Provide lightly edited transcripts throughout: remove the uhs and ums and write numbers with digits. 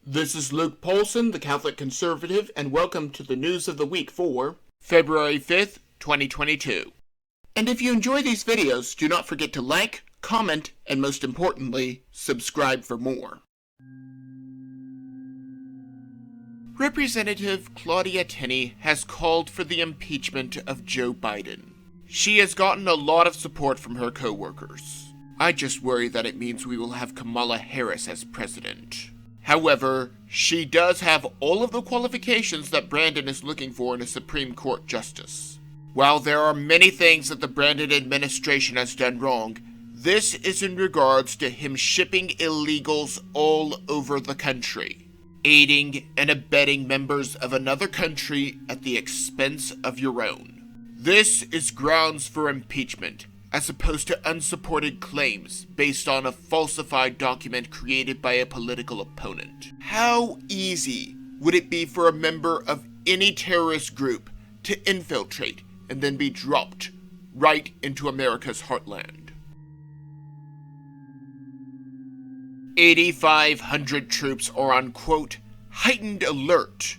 This is Luke Paulson, the Catholic Conservative, and welcome to the News of the Week for February 5th, 2022. And if you enjoy these videos, do not forget to like, comment, and most importantly, subscribe for more. Representative Claudia Tenney has called for the impeachment of Joe Biden. She has gotten a lot of support from her co-workers. I just worry that it means we will have Kamala Harris as president. However, she does have all of the qualifications that Brandon is looking for in a Supreme Court justice. While there are many things that the Brandon administration has done wrong, this is in regards to him shipping illegals all over the country, aiding and abetting members of another country at the expense of your own. This is grounds for impeachment, as opposed to unsupported claims based on a falsified document created by a political opponent. How easy would it be for a member of any terrorist group to infiltrate and then be dropped right into America's heartland? 8,500 troops are on, quote, heightened alert,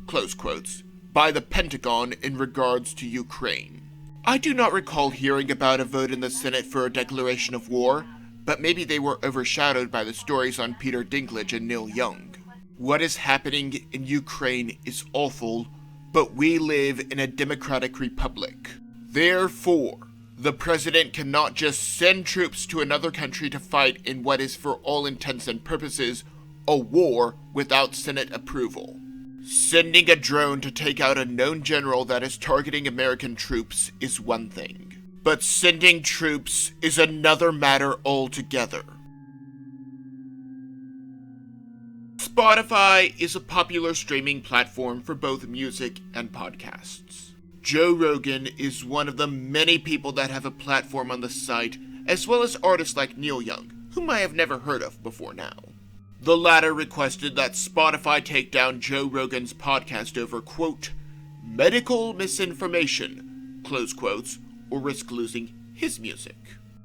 close quotes, by the Pentagon in regards to Ukraine. I do not recall hearing about a vote in the Senate for a declaration of war, but maybe they were overshadowed by the stories on Peter Dinklage and Neil Young. What is happening in Ukraine is awful, but we live in a democratic republic. Therefore, the president cannot just send troops to another country to fight in what is, for all intents and purposes, a war without Senate approval. Sending a drone to take out a known general that is targeting American troops is one thing, but sending troops is another matter altogether. Spotify is a popular streaming platform for both music and podcasts. Joe Rogan is one of the many people that have a platform on the site, as well as artists like Neil Young, whom I have never heard of before now. The latter requested that Spotify take down Joe Rogan's podcast over, quote, medical misinformation, close quotes, or risk losing his music.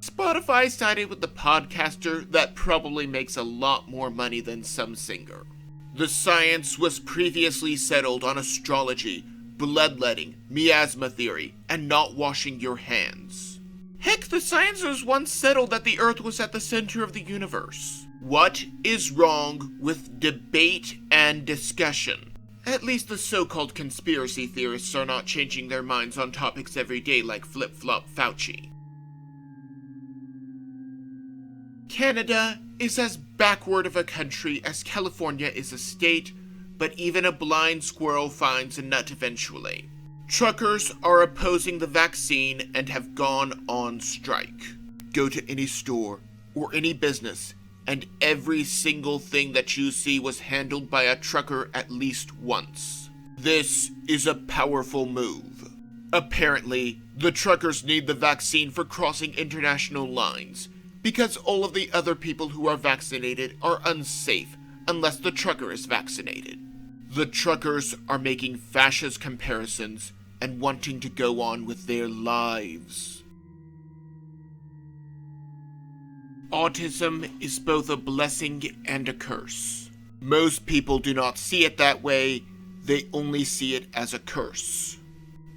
Spotify sided with the podcaster that probably makes a lot more money than some singer. The science was previously settled on astrology, bloodletting, miasma theory, and not washing your hands. Heck, the science was once settled that the Earth was at the center of the universe. What is wrong with debate and discussion? At least the so-called conspiracy theorists are not changing their minds on topics every day like flip-flop Fauci. Canada is as backward of a country as California is a state, but even a blind squirrel finds a nut eventually. Truckers are opposing the vaccine and have gone on strike. Go to any store or any business, and every single thing that you see was handled by a trucker at least once. This is a powerful move. Apparently, the truckers need the vaccine for crossing international lines, because all of the other people who are vaccinated are unsafe unless the trucker is vaccinated. The truckers are making fascist comparisons and wanting to go on with their lives. Autism is both a blessing and a curse. Most people do not see it that way, they only see it as a curse.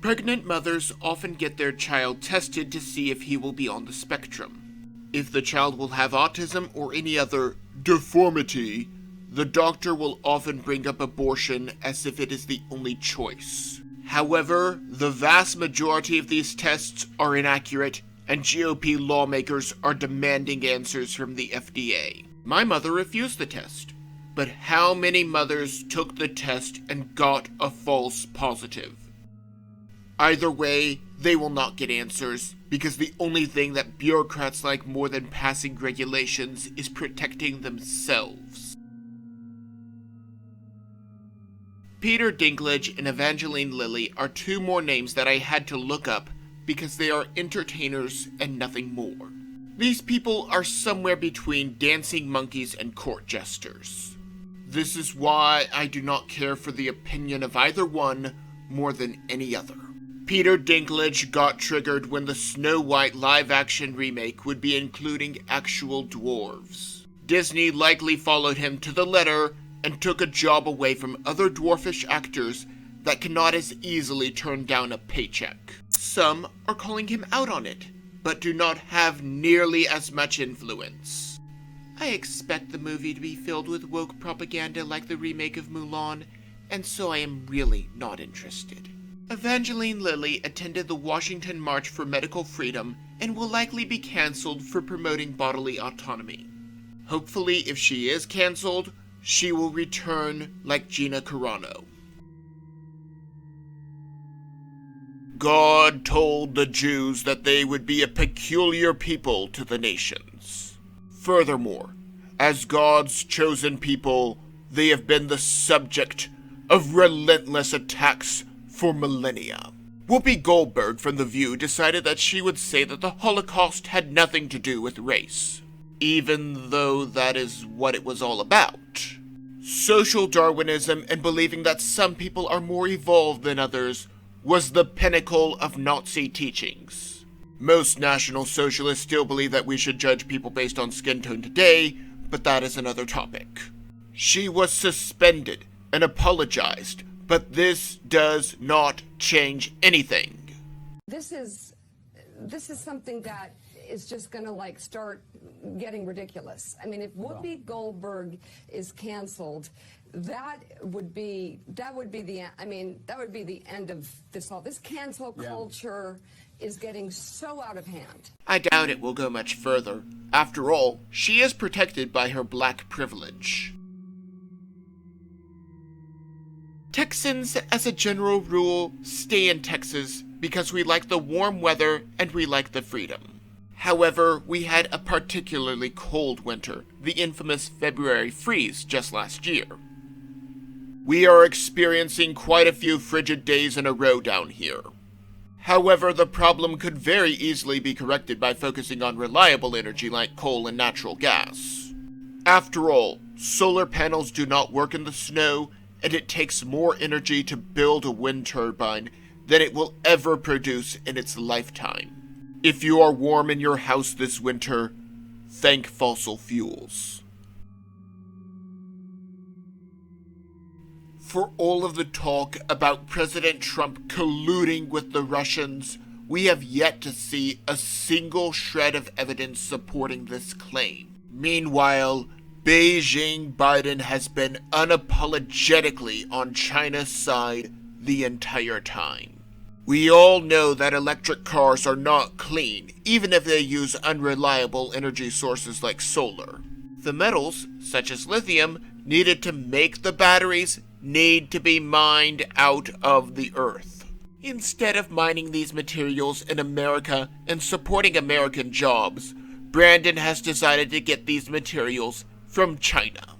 Pregnant mothers often get their child tested to see if he will be on the spectrum. If the child will have autism or any other deformity, the doctor will often bring up abortion as if it is the only choice. However, the vast majority of these tests are inaccurate, and GOP lawmakers are demanding answers from the FDA. My mother refused the test, but how many mothers took the test and got a false positive? Either way, they will not get answers, because the only thing that bureaucrats like more than passing regulations is protecting themselves. Peter Dinklage and Evangeline Lilly are two more names that I had to look up because they are entertainers and nothing more. These people are somewhere between dancing monkeys and court jesters. This is why I do not care for the opinion of either one more than any other. Peter Dinklage got triggered when the Snow White live-action remake would be including actual dwarves. Disney likely followed him to the letter and took a job away from other dwarfish actors that cannot as easily turn down a paycheck. Some are calling him out on it, but do not have nearly as much influence. I expect the movie to be filled with woke propaganda like the remake of Mulan, and so I am really not interested. Evangeline Lilly attended the Washington March for Medical Freedom and will likely be cancelled for promoting bodily autonomy. Hopefully, if she is cancelled, she will return like Gina Carano. God told the Jews that they would be a peculiar people to the nations. Furthermore, as God's chosen people, they have been the subject of relentless attacks for millennia. Whoopi Goldberg from The View decided that she would say that the Holocaust had nothing to do with race, even though that is what it was all about. Social Darwinism and believing that some people are more evolved than others was the pinnacle of Nazi teachings. Most National Socialists still believe that we should judge people based on skin tone today, but that is another topic. She was suspended and apologized, but this does not change anything. This is something that is just going to start getting ridiculous. I mean, if Whoopi Goldberg is canceled, that would be the end of this whole. This cancel culture is getting so out of hand. I doubt it will go much further. After all, she is protected by her black privilege. Texans, as a general rule, stay in Texas because we like the warm weather and we like the freedom. However, we had a particularly cold winter, the infamous February freeze just last year. We are experiencing quite a few frigid days in a row down here. However, the problem could very easily be corrected by focusing on reliable energy like coal and natural gas. After all, solar panels do not work in the snow, and it takes more energy to build a wind turbine than it will ever produce in its lifetime. If you are warm in your house this winter, thank fossil fuels. For all of the talk about President Trump colluding with the Russians, we have yet to see a single shred of evidence supporting this claim. Meanwhile, Beijing Biden has been unapologetically on China's side the entire time. We all know that electric cars are not clean, even if they use unreliable energy sources like solar. The metals, such as lithium, needed to make the batteries need to be mined out of the earth. Instead of mining these materials in America and supporting American jobs, Brandon has decided to get these materials from China.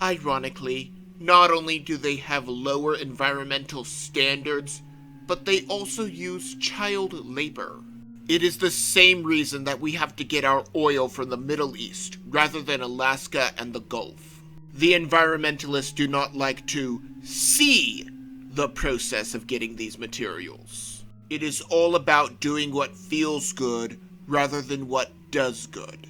Ironically, not only do they have lower environmental standards, but they also use child labor. It is the same reason that we have to get our oil from the Middle East rather than Alaska and the Gulf. The environmentalists do not like to see the process of getting these materials. It is all about doing what feels good rather than what does good.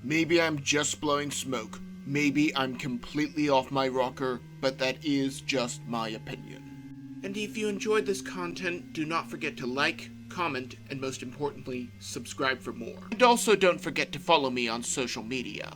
Maybe I'm just blowing smoke. Maybe I'm completely off my rocker, but that is just my opinion. And if you enjoyed this content, do not forget to like, comment, and most importantly, subscribe for more. And also don't forget to follow me on social media.